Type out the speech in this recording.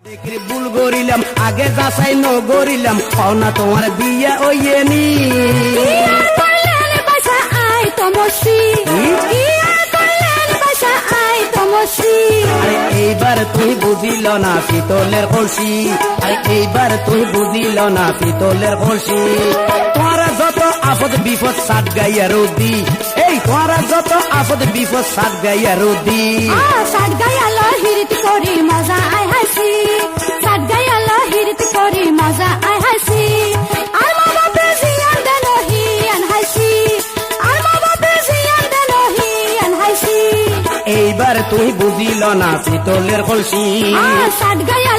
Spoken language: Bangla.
ভুল করিলাম আগে যাচাই ন করিলাম পাওনা তোমার বিয়া ওইনি এইবার তুই বুঝিল না পিতলের কলসি এইবার তুই বুঝিল না পিতলের কলসি তোরা যত আপদ বিপদ সাত গাইয়া রোদি এই তোরা যত আপদ বিপদ সাত গাইয়া রোদি সাত গাইয়ালো হিরিত করি মজা আই হাসি সাত গাইয়ালো হিরিত করি মজা আই হাসি আর মা বাপে জিয়ান দেন হিয়ান হাসি আর মা বাপে জিয়ান দেন হিয়ান হাসি এইবার তুই বুঝিল না পিতলের কলসি সাত গাইয়ালো